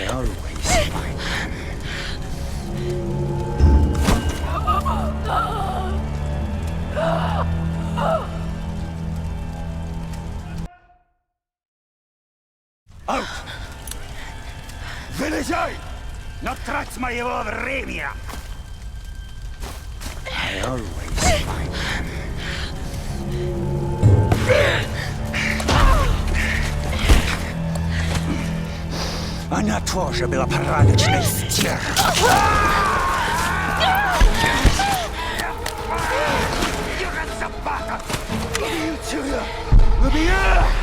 I always find Аут! Залезай! Но трать моего времени! I always find Она тоже была порядочной стервой. Убью тебя! Убью!